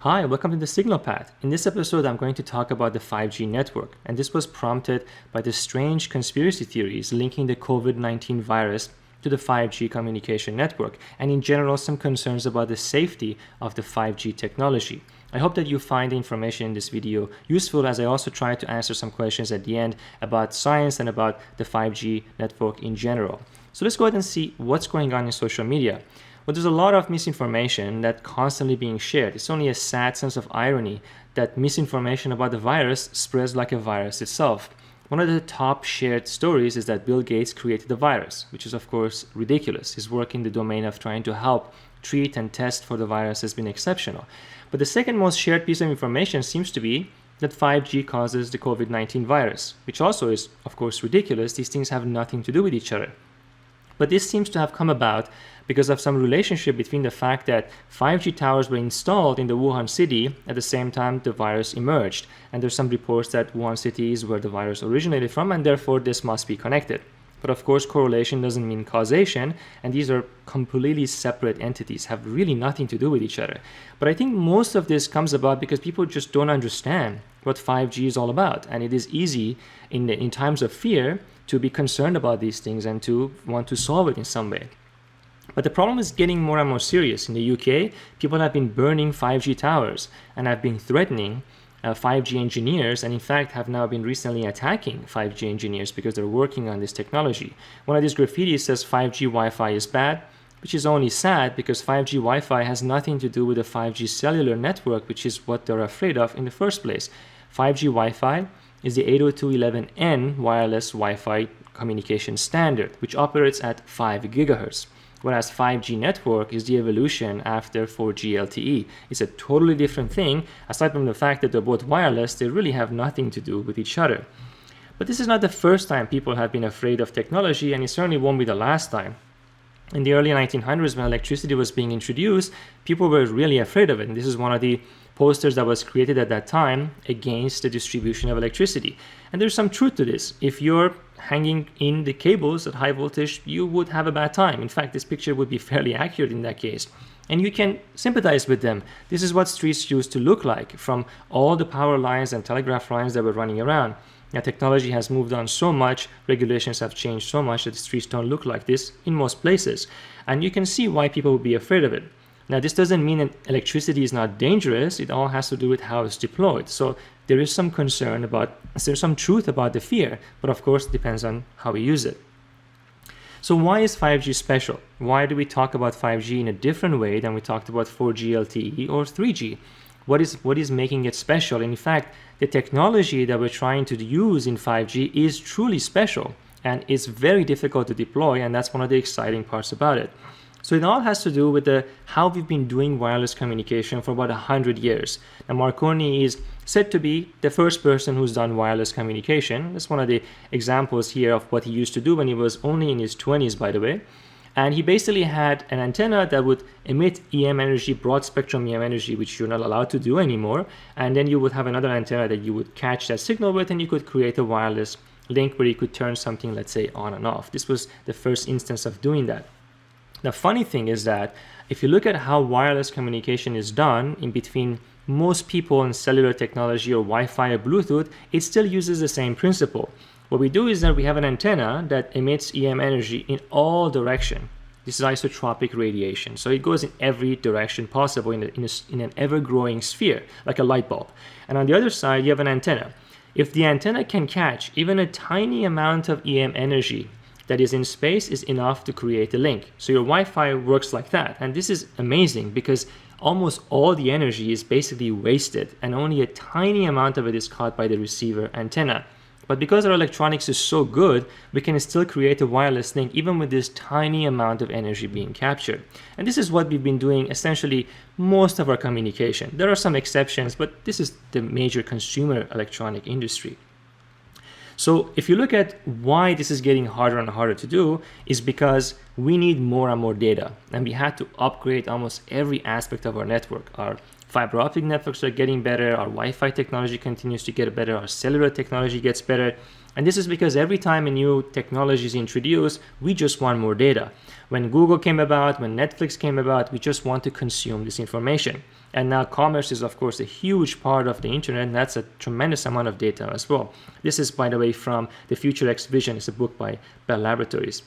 Hi, welcome to the Signal Path. In this episode, I'm going to talk about the 5G network, and this was prompted by the strange conspiracy theories linking the COVID-19 virus to the 5G communication network, and in general, some concerns about the safety of the 5G technology. I hope that you find the information in this video useful, as I also try to answer some questions at the end about science and about the 5G network in general. So let's go ahead and see what's going on in social media. Well, there's a lot of misinformation that's constantly being shared. It's only a sad sense of irony that misinformation about the virus spreads like a virus itself. One of the top shared stories is that Bill Gates created the virus, which is of course ridiculous. His work in the domain of trying to help treat and test for the virus has been exceptional. But the second most shared piece of information seems to be that 5G causes the COVID-19 virus, which also is of course ridiculous. These things have nothing to do with each other. But this seems to have come about because of some relationship between the fact that 5G towers were installed in the Wuhan city at the same time the virus emerged. And there's some reports that Wuhan city is where the virus originated from, and therefore this must be connected. But of course, correlation doesn't mean causation, and these are completely separate entities, have really nothing to do with each other. But I think most of this comes about because people just don't understand what 5G is all about. And it is easy in times of fear to be concerned about these things and to want to solve it in some way. But the problem is getting more and more serious. In the UK, people have been burning 5G towers and have been threatening 5G engineers, and in fact have now been recently attacking 5G engineers because they're working on this technology. One of these graffitis says 5G Wi-Fi is bad, which is only sad because 5G Wi-Fi has nothing to do with the 5G cellular network, which is what they're afraid of in the first place. 5G Wi-Fi is the 802.11n wireless Wi-Fi communication standard, which operates at 5 gigahertz. Whereas 5G network is the evolution after 4G LTE. It's a totally different thing. Aside from the fact that they're both wireless, they really have nothing to do with each other. But this is not the first time people have been afraid of technology, and it certainly won't be the last time. In the early 1900s, when electricity was being introduced, people were really afraid of it. And this is one of the posters that was created at that time against the distribution of electricity. And there's some truth to this. If you're hanging in the cables at high voltage, you would have a bad time. In fact, this picture would be fairly accurate in that case. And you can sympathize with them. This is what streets used to look like from all the power lines and telegraph lines that were running around. Now, technology has moved on so much, regulations have changed so much that the streets don't look like this in most places. And you can see why people would be afraid of it. Now, this doesn't mean that electricity is not dangerous. It all has to do with how it's deployed. So there is some concern about, there's some truth about the fear, but of course it depends on how we use it. So why is 5G special? Why do we talk about 5G in a different way than we talked about 4G LTE or 3G? What is making it special? And in fact, the technology that we're trying to use in 5G is truly special, and it's very difficult to deploy, and that's one of the exciting parts about it. So it all has to do with how we've been doing wireless communication for about 100 years. Now, Marconi is said to be the first person who's done wireless communication. That's one of the examples here of what he used to do when he was only in his 20s, by the way. And he basically had an antenna that would emit EM energy, broad spectrum EM energy, which you're not allowed to do anymore. And then you would have another antenna that you would catch that signal with, and you could create a wireless link where you could turn something, let's say, on and off. This was the first instance of doing that. The funny thing is that if you look at how wireless communication is done in between most people in cellular technology or Wi-Fi or Bluetooth, it still uses the same principle. What we do is that we have an antenna that emits EM energy in all directions. This is isotropic radiation. So it goes in every direction possible in an ever-growing sphere, like a light bulb. And on the other side, you have an antenna. If the antenna can catch even a tiny amount of EM energy that is in space, is enough to create a link. So your Wi-Fi works like that. And this is amazing because almost all the energy is basically wasted and only a tiny amount of it is caught by the receiver antenna. But because our electronics is so good, we can still create a wireless link even with this tiny amount of energy being captured. And this is what we've been doing essentially most of our communication. There are some exceptions, but this is the major consumer electronic industry. So if you look at why this is getting harder and harder to do, is because we need more and more data, and we had to upgrade almost every aspect of our network. Our fiber optic networks are getting better, our Wi-Fi technology continues to get better, our cellular technology gets better, And this is because every time a new technology is introduced, we just want more data. When Google came about, when Netflix came about, we just want to consume this information. And now commerce is, of course, a huge part of the internet, and that's a tremendous amount of data as well. This is, by the way, from The Future X Vision. It's a book by Bell Laboratories.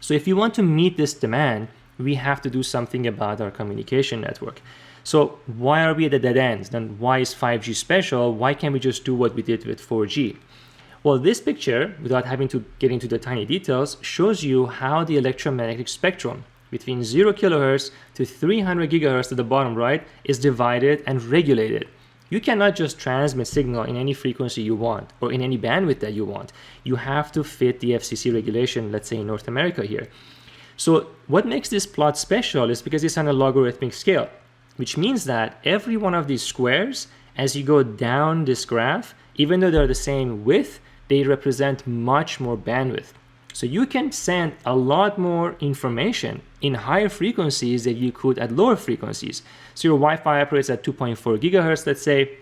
So if you want to meet this demand, we have to do something about our communication network. So why are we at a dead end? Then why is 5G special? Why can't we just do what we did with 4G? Well, this picture, without having to get into the tiny details, shows you how the electromagnetic spectrum between 0 kilohertz to 300 gigahertz at the bottom right is divided and regulated. You cannot just transmit signal in any frequency you want or in any bandwidth that you want. You have to fit the FCC regulation, let's say in North America here. So what makes this plot special is because it's on a logarithmic scale, which means that every one of these squares, as you go down this graph, even though they're the same width, they represent much more bandwidth. So you can send a lot more information in higher frequencies than you could at lower frequencies. So your Wi-Fi operates at 2.4 gigahertz, let's say.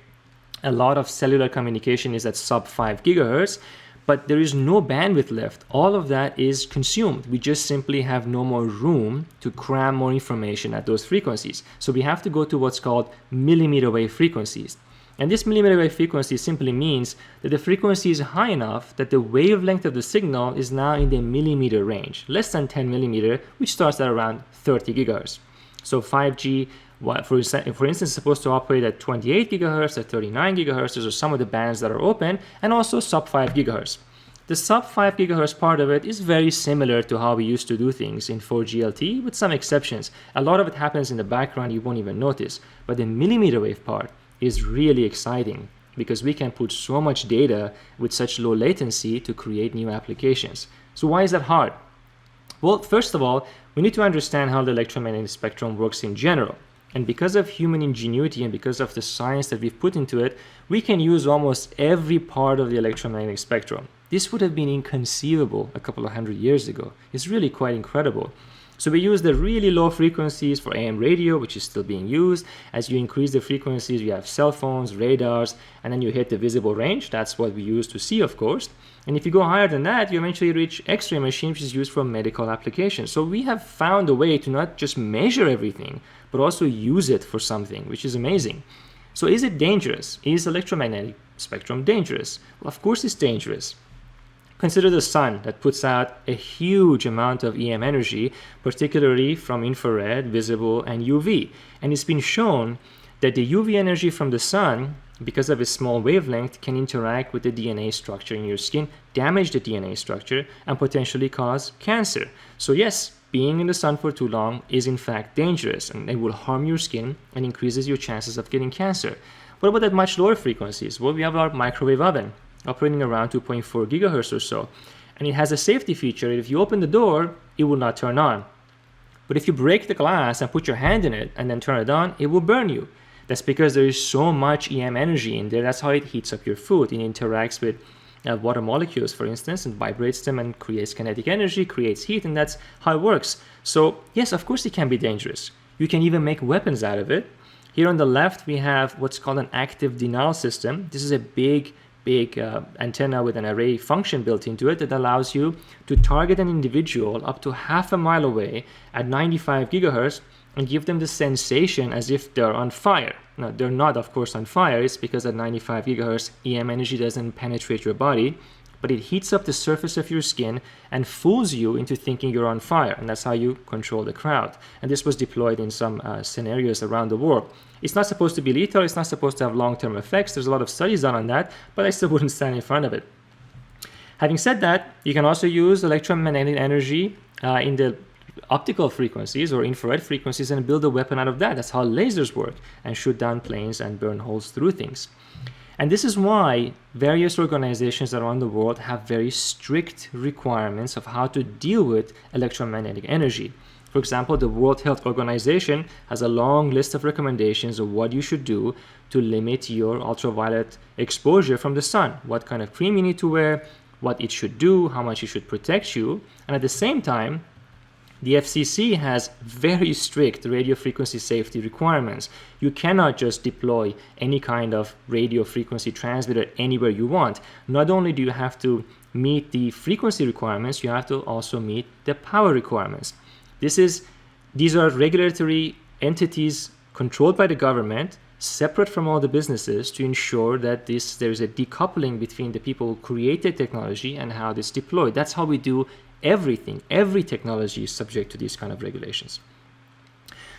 A lot of cellular communication is at sub 5 gigahertz, but there is no bandwidth left. All of that is consumed. We just simply have no more room to cram more information at those frequencies. So we have to go to what's called millimeter wave frequencies. And this millimeter wave frequency simply means that the frequency is high enough that the wavelength of the signal is now in the millimeter range, less than 10 millimeter, which starts at around 30 gigahertz. So 5G, for instance, is supposed to operate at 28 gigahertz, at 39 gigahertz. Those are some of the bands that are open, and also sub 5 gigahertz. The sub 5 gigahertz part of it is very similar to how we used to do things in 4G LTE, with some exceptions. A lot of it happens in the background, you won't even notice. But the millimeter wave part is really exciting because we can put so much data with such low latency to create new applications. So why is that hard? Well, first of all, we need to understand how the electromagnetic spectrum works in general. And because of human ingenuity and because of the science that we've put into it, we can use almost every part of the electromagnetic spectrum. This would have been inconceivable a couple of hundred years ago. It's really quite incredible. So we use the really low frequencies for AM radio, which is still being used. As you increase the frequencies, you have cell phones, radars, and then you hit the visible range. That's what we use to see, of course. And if you go higher than that, you eventually reach X-ray machine, which is used for medical applications. So we have found a way to not just measure everything, but also use it for something, which is amazing. So is it dangerous? Is electromagnetic spectrum dangerous? Well, of course it's dangerous. Consider the sun that puts out a huge amount of EM energy, particularly from infrared, visible, and UV. And it's been shown that the UV energy from the sun, because of its small wavelength, can interact with the DNA structure in your skin, damage the DNA structure, and potentially cause cancer. So yes, being in the sun for too long is in fact dangerous, and it will harm your skin and increases your chances of getting cancer. What about at much lower frequencies? Well, we have our microwave oven, operating around 2.4 gigahertz or so. And it has a safety feature. If you open the door, it will not turn on. But if you break the glass and put your hand in it and then turn it on, it will burn you. That's because there is so much EM energy in there. That's how it heats up your food. It interacts with water molecules, for instance, and vibrates them and creates kinetic energy, creates heat, and that's how it works. So yes, of course it can be dangerous. You can even make weapons out of it. Here on the left, we have what's called an active denial system. This is a big antenna with an array function built into it that allows you to target an individual up to half a mile away at 95 gigahertz and give them the sensation as if they're on fire. Now, they're not, of course, on fire. It's because at 95 gigahertz, EM energy doesn't penetrate your body, but it heats up the surface of your skin and fools you into thinking you're on fire. And that's how you control the crowd. And this was deployed in some scenarios around the world. It's not supposed to be lethal. It's not supposed to have long-term effects. There's a lot of studies done on that, but I still wouldn't stand in front of it. Having said that, you can also use electromagnetic energy in the optical frequencies or infrared frequencies and build a weapon out of that. That's how lasers work, and shoot down planes and burn holes through things. And this is why various organizations around the world have very strict requirements of how to deal with electromagnetic energy. For example, the World Health Organization has a long list of recommendations of what you should do to limit your ultraviolet exposure from the sun, what kind of cream you need to wear, what it should do, how much it should protect you. And at the same time, The FCC has very strict radio frequency safety requirements. You cannot just deploy any kind of radio frequency transmitter anywhere you want. Not only do you have to meet the frequency requirements, you have to also meet the power requirements. These are regulatory entities controlled by the government, separate from all the businesses, to ensure that there is a decoupling between the people who create the technology and how it's deployed. That's how we do everything. Every technology is subject to these kind of regulations.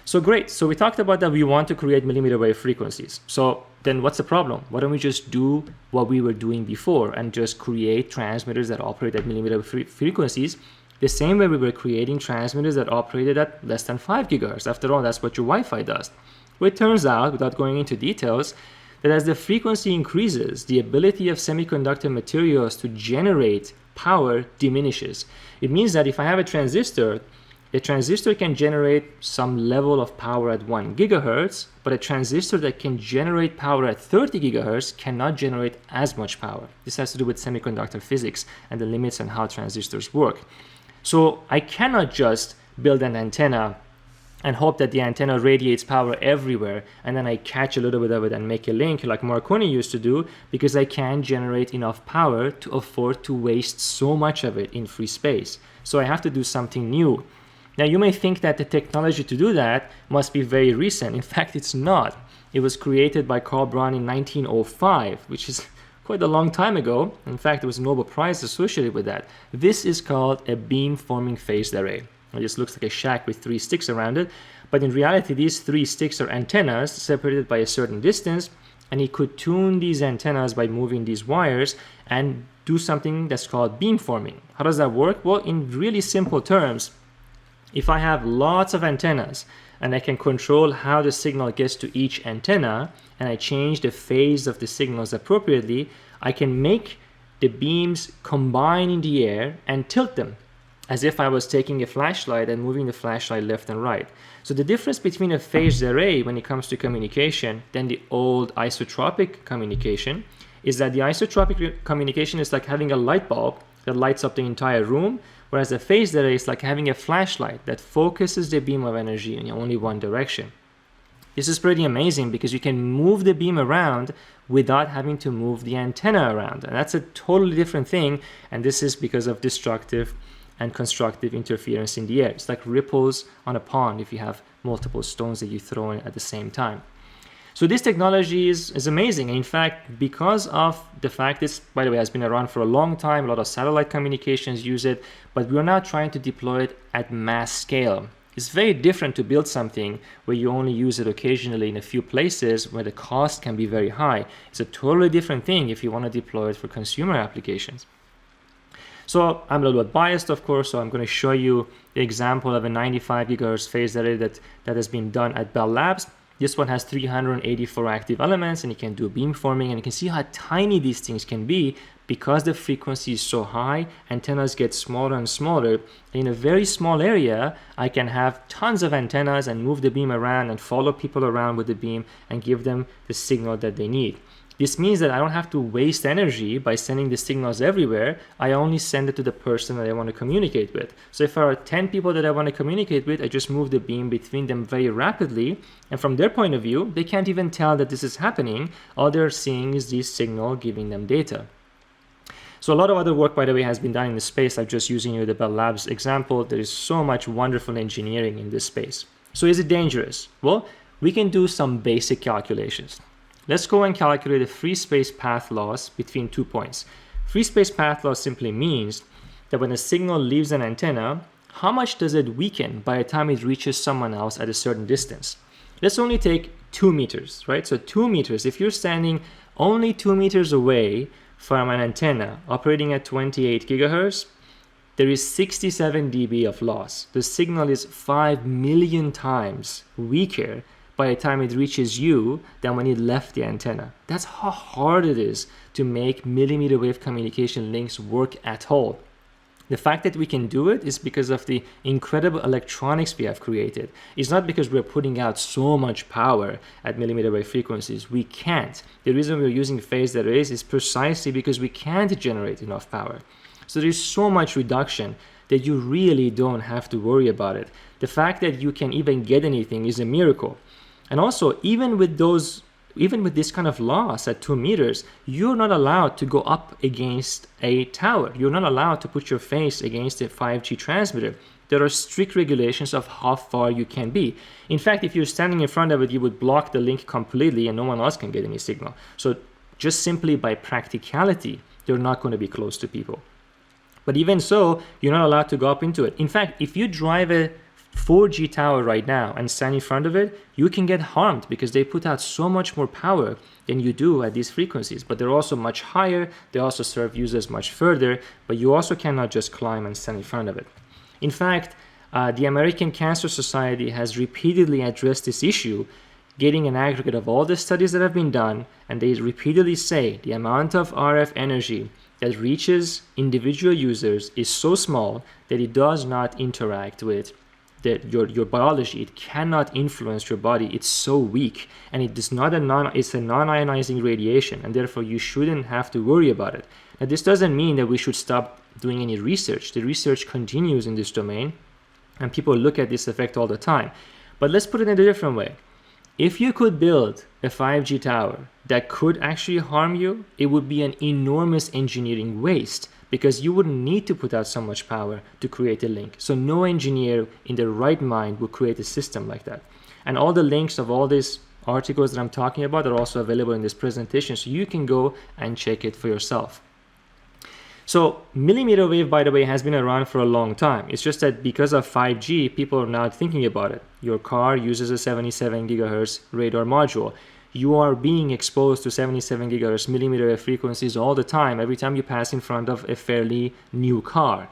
So great. So we talked about that we want to create millimeter wave frequencies. So then what's the problem? Why don't we just do what we were doing before and just create transmitters that operate at millimeter wave frequencies the same way we were creating transmitters that operated at less than 5 gigahertz. After all, that's what your Wi-Fi does. Well, it turns out, without going into details, that as the frequency increases, the ability of semiconductor materials to generate power diminishes. It means that if I have a transistor can generate some level of power at 1 gigahertz, but a transistor that can generate power at 30 gigahertz cannot generate as much power. This has to do with semiconductor physics and the limits on how transistors work. So I cannot just build an antenna and hope that the antenna radiates power everywhere and then I catch a little bit of it and make a link like Marconi used to do, because I can't generate enough power to afford to waste so much of it in free space. So I have to do something new. Now you may think that the technology to do that must be very recent. In fact, it's not. It was created by Carl Braun in 1905, which is quite a long time ago. In fact, there was a Nobel Prize associated with that. This is called a beam-forming phased array. It just looks like a shack with 3 sticks around it, but in reality, these 3 sticks are antennas separated by a certain distance, and he could tune these antennas by moving these wires and do something that's called beamforming. How does that work? Well, in really simple terms, if I have lots of antennas and I can control how the signal gets to each antenna, and I change the phase of the signals appropriately, I can make the beams combine in the air and tilt them, as if I was taking a flashlight and moving the flashlight left and right. So the difference between a phased array when it comes to communication than the old isotropic communication is that the isotropic communication is like having a light bulb that lights up the entire room, whereas a phased array is like having a flashlight that focuses the beam of energy in only one direction. This is pretty amazing because you can move the beam around without having to move the antenna around. And that's a totally different thing, and this is because of destructive and constructive interference in the air. It's like ripples on a pond if you have multiple stones that you throw in at the same time. So this technology is amazing. And in fact, because of the fact this, by the way, has been around for a long time, a lot of satellite communications use it, but we're now trying to deploy it at mass scale. It's very different to build something where you only use it occasionally in a few places where the cost can be very high. It's a totally different thing if you want to deploy it for consumer applications. So I'm a little bit biased, of course, so I'm going to show you the example of a 95 gigahertz phased array that has been done at Bell Labs. This one has 384 active elements, and you can do beamforming, and you can see how tiny these things can be because the frequency is so high. Antennas get smaller and smaller. In a very small area, I can have tons of antennas and move the beam around and follow people around with the beam and give them the signal that they need. This means that I don't have to waste energy by sending the signals everywhere. I only send it to the person that I want to communicate with. So if there are 10 people that I want to communicate with, I just move the beam between them very rapidly. And from their point of view, they can't even tell that this is happening. All they're seeing is this signal giving them data. So a lot of other work, by the way, has been done in this space. I'm just using you the Bell Labs example. There is so much wonderful engineering in this space. So is it dangerous? Well, we can do some basic calculations. Let's go and calculate the free space path loss between 2 points. Free space path loss simply means that when a signal leaves an antenna, how much does it weaken by the time it reaches someone else at a certain distance? Let's only take 2 meters, right? So 2 meters, if you're standing only 2 meters away from an antenna operating at 28 gigahertz, there is 67 dB of loss. The signal is 5 million times weaker by the time it reaches you than when it left the antenna. That's how hard it is to make millimeter wave communication links work at all. The fact that we can do it is because of the incredible electronics we have created. It's not because we're putting out so much power at millimeter wave frequencies. We can't. The reason we're using phased arrays is precisely because we can't generate enough power. So there's so much reduction that you really don't have to worry about it. The fact that you can even get anything is a miracle. And also, even with this kind of loss at 2 meters, you're not allowed to go up against a tower. You're not allowed to put your face against a 5G transmitter. There are strict regulations of how far you can be. In fact, if you're standing in front of it, you would block the link completely and no one else can get any signal. So just simply by practicality, they're not going to be close to people. But even so, you're not allowed to go up into it. In fact, if you drive a 4G tower right now and stand in front of it, you can get harmed because they put out so much more power than you do at these frequencies. But they're also much higher. They also serve users much further, but you also cannot just climb and stand in front of it. In fact, the American Cancer Society has repeatedly addressed this issue, getting an aggregate of all the studies that have been done, and they repeatedly say the amount of RF energy that reaches individual users is so small that it does not interact with your biology. It cannot influence your body. It's so weak, and it's a non-ionizing radiation, and therefore you shouldn't have to worry about it. Now, this doesn't mean that we should stop doing any research. The research continues in this domain, and people look at this effect all the time. But let's put it in a different way. If you could build a 5G tower that could actually harm you, it would be an enormous engineering waste, because you wouldn't need to put out so much power to create a link. So no engineer in their right mind would create a system like that. And all the links of all these articles that I'm talking about are also available in this presentation, so you can go and check it for yourself. So millimeter wave, by the way, has been around for a long time. It's just that because of 5G, people are now thinking about it. Your car uses a 77 gigahertz radar module. You are being exposed to 77 gigahertz millimeter wave frequencies all the time, every time you pass in front of a fairly new car.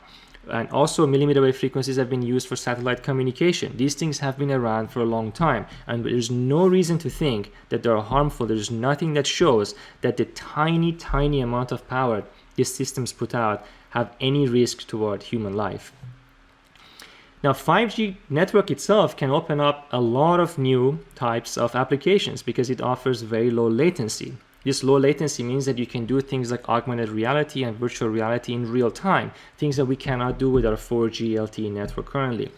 And also millimeter wave frequencies have been used for satellite communication. These things have been around for a long time, and there's no reason to think that they're harmful. There's nothing that shows that the tiny amount of power these systems put out have any risk toward human life. Now, 5G network itself can open up a lot of new types of applications because it offers very low latency. This low latency means that you can do things like augmented reality and virtual reality in real time, things that we cannot do with our 4G LTE network currently.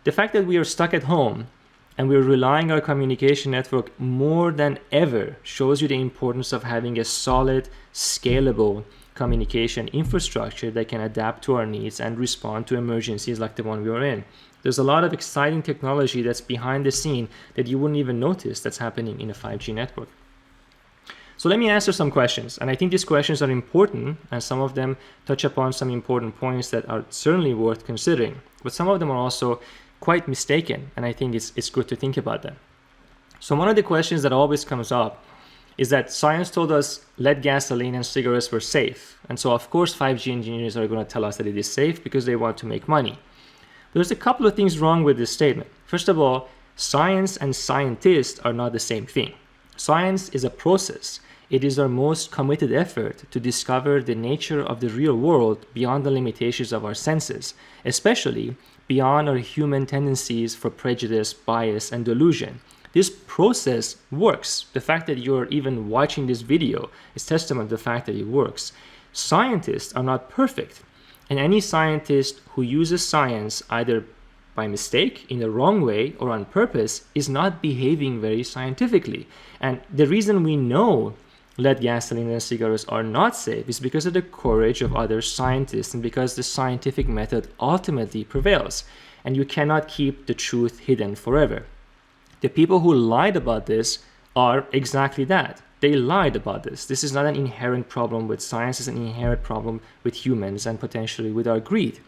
The fact that we are stuck at home and we're relying on our communication network more than ever shows you the importance of having a solid, scalable communication infrastructure that can adapt to our needs and respond to emergencies like the one we are in. There's a lot of exciting technology that's behind the scene that you wouldn't even notice that's happening in a 5G network. So let me answer some questions, and I think these questions are important, and some of them touch upon some important points that are certainly worth considering, but some of them are also quite mistaken, and I think it's good to think about them. So one of the questions that always comes up is that science told us lead gasoline and cigarettes were safe. And so of course 5G engineers are going to tell us that it is safe because they want to make money. But there's a couple of things wrong with this statement. First of all, science and scientists are not the same thing. Science is a process. It is our most committed effort to discover the nature of the real world beyond the limitations of our senses, especially beyond our human tendencies for prejudice, bias, and delusion. This process works. The fact that you're even watching this video is testament to the fact that it works. Scientists are not perfect, and any scientist who uses science either by mistake, in the wrong way, or on purpose is not behaving very scientifically. And the reason we know lead gasoline and cigarettes are not safe is because of the courage of other scientists and because the scientific method ultimately prevails, and you cannot keep the truth hidden forever. The people who lied about this are exactly that. They lied about this. This is not an inherent problem with science, it's an inherent problem with humans and potentially with our greed.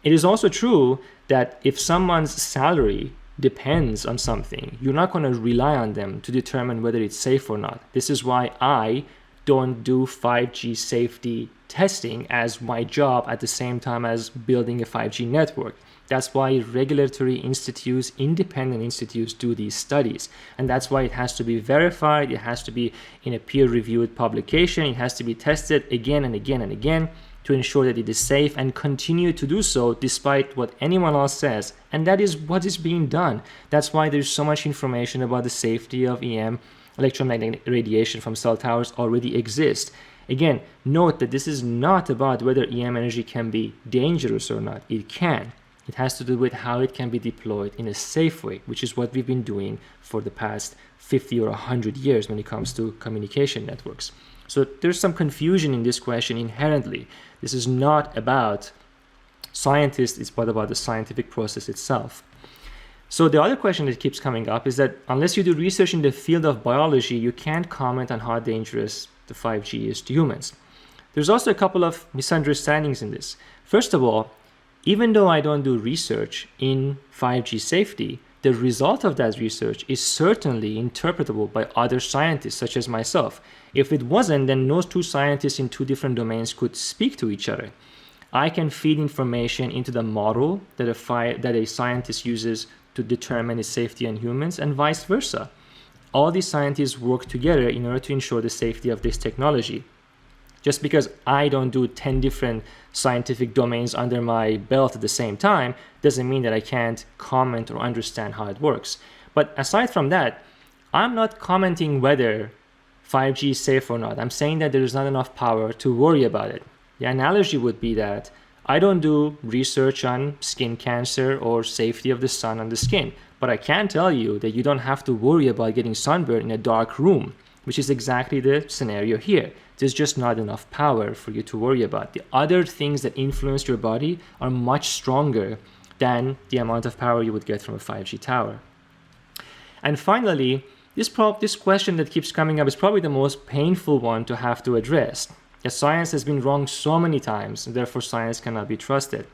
It is also true that if someone's salary depends on something, you're not going to rely on them to determine whether it's safe or not. This is why I don't do 5G safety testing as my job at the same time as building a 5G network. That's why regulatory institutes, independent institutes do these studies. And that's why it has to be verified, it has to be in a peer-reviewed publication, it has to be tested again and again and again to ensure that it is safe and continue to do so despite what anyone else says. And that is what is being done. That's why there's so much information about the safety of EM, electromagnetic radiation from cell towers already exists. Again, note that this is not about whether EM energy can be dangerous or not. It can. It has to do with how it can be deployed in a safe way, which is what we've been doing for the past 50 or 100 years when it comes to communication networks. So there's some confusion in this question inherently. This is not about scientists, it's about the scientific process itself. So the other question that keeps coming up is that unless you do research in the field of biology, you can't comment on how dangerous the 5G is to humans. There's also a couple of misunderstandings in this. First of all, even though I don't do research in 5G safety, the result of that research is certainly interpretable by other scientists, such as myself. If it wasn't, then those two scientists in two different domains could speak to each other. I can feed information into the model that a scientist uses to determine its safety on humans, and vice versa. All these scientists work together in order to ensure the safety of this technology. Just because I don't do 10 different scientific domains under my belt at the same time doesn't mean that I can't comment or understand how it works. But aside from that, I'm not commenting whether 5G is safe or not. I'm saying that there is not enough power to worry about it. The analogy would be that I don't do research on skin cancer or safety of the sun on the skin, but I can tell you that you don't have to worry about getting sunburned in a dark room, which is exactly the scenario here. There's just not enough power for you to worry about. The other things that influence your body are much stronger than the amount of power you would get from a 5G tower. And finally, this question that keeps coming up is probably the most painful one to have to address. As science has been wrong so many times, and therefore science cannot be trusted.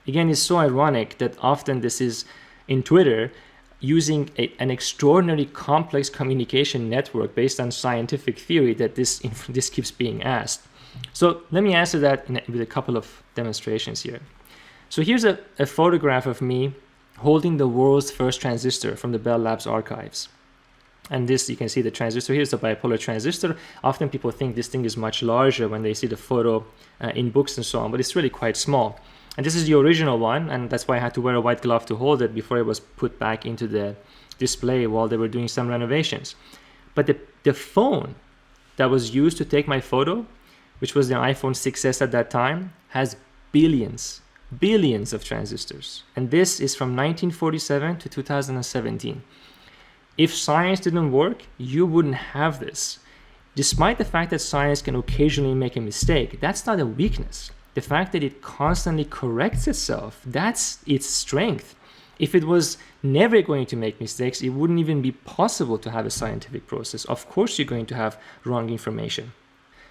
Again, it's so ironic that often this is in Twitter using an extraordinarily complex communication network based on scientific theory that this keeps being asked. So let me answer that with a couple of demonstrations here. So here's a photograph of me holding the world's first transistor from the Bell Labs archives. And this, you can see the transistor. Here's a bipolar transistor. Often people think this thing is much larger when they see the photo in books and so on, but it's really quite small. And this is the original one, and that's why I had to wear a white glove to hold it before it was put back into the display while they were doing some renovations. But the phone that was used to take my photo, which was the iPhone 6s at that time, has billions of transistors. And this is from 1947 to 2017. If science didn't work, you wouldn't have this. Despite the fact that science can occasionally make a mistake, that's not a weakness. The fact that it constantly corrects itself, that's its strength. If it was never going to make mistakes, it wouldn't even be possible to have a scientific process. Of course, you're going to have wrong information.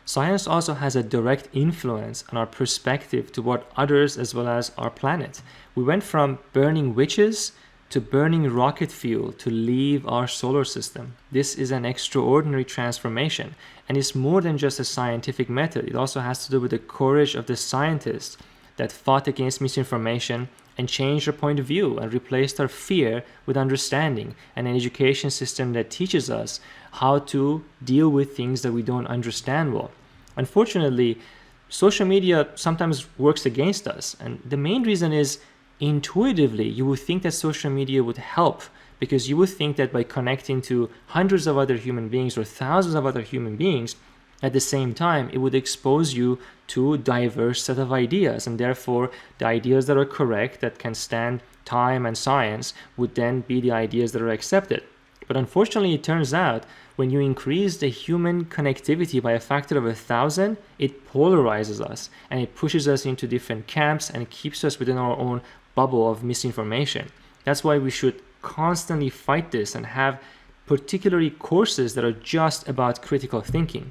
Science also has a direct influence on our perspective toward others as well as our planet. We went from burning witches to burning rocket fuel to leave our solar system. This is an extraordinary transformation, and it's more than just a scientific method. It also has to do with the courage of the scientists that fought against misinformation and changed their point of view and replaced our fear with understanding, and an education system that teaches us how to deal with things that we don't understand well. Unfortunately, social media sometimes works against us, and the main reason is intuitively, you would think that social media would help, because you would think that by connecting to hundreds of other human beings or thousands of other human beings at the same time, it would expose you to a diverse set of ideas, and therefore the ideas that are correct, that can stand time and science, would then be the ideas that are accepted. But unfortunately, it turns out when you increase the human connectivity by a factor of 1,000, it polarizes us and it pushes us into different camps and keeps us within our own bubble of misinformation. That's why we should constantly fight this and have particularly courses that are just about critical thinking.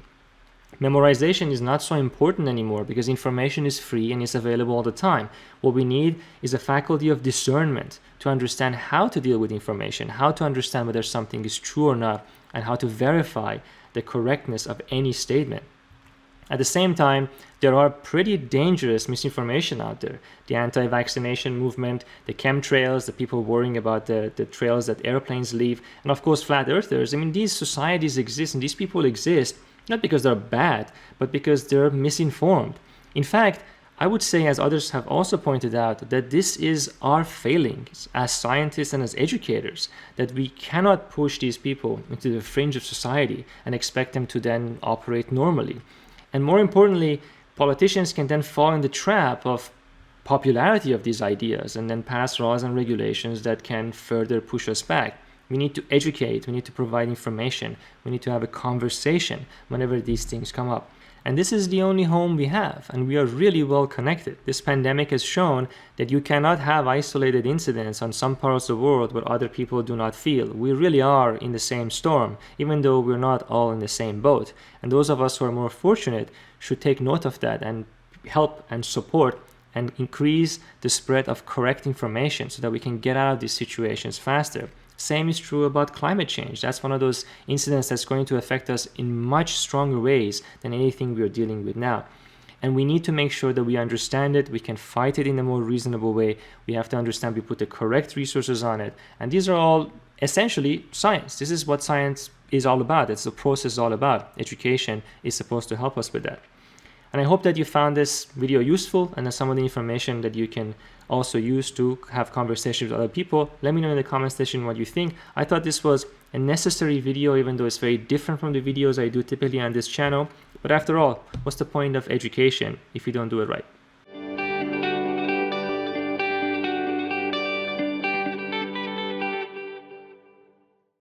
Memorization is not so important anymore because information is free and is available all the time. What we need is a faculty of discernment to understand how to deal with information, how to understand whether something is true or not, and how to verify the correctness of any statement. At the same time, there are pretty dangerous misinformation out there. The anti-vaccination movement, the chemtrails, the people worrying about the trails that airplanes leave, and of course flat earthers. I mean, these societies exist and these people exist not because they're bad, but because they're misinformed. In fact, I would say, as others have also pointed out, that this is our failings as scientists and as educators, that we cannot push these people into the fringe of society and expect them to then operate normally. And more importantly, politicians can then fall in the trap of popularity of these ideas and then pass laws and regulations that can further push us back. We need to educate, we need to provide information, we need to have a conversation whenever these things come up. And this is the only home we have, and we are really well connected. This pandemic has shown that you cannot have isolated incidents on some parts of the world where other people do not feel. We really are in the same storm, even though we're not all in the same boat. And those of us who are more fortunate should take note of that and help and support and increase the spread of correct information so that we can get out of these situations faster. Same is true about climate change. That's one of those incidents that's going to affect us in much stronger ways than anything we are dealing with now. And we need to make sure that we understand it, we can fight it in a more reasonable way. We have to understand we put the correct resources on it. And these are all essentially science. This is what science is all about. It's the process all about. Education is supposed to help us with that. And I hope that you found this video useful and some of the information that you can also use to have conversations with other people. Let me know in the comment section what you think. I thought this was a necessary video, even though it's very different from the videos I do typically on this channel. But after all, what's the point of education if you don't do it right?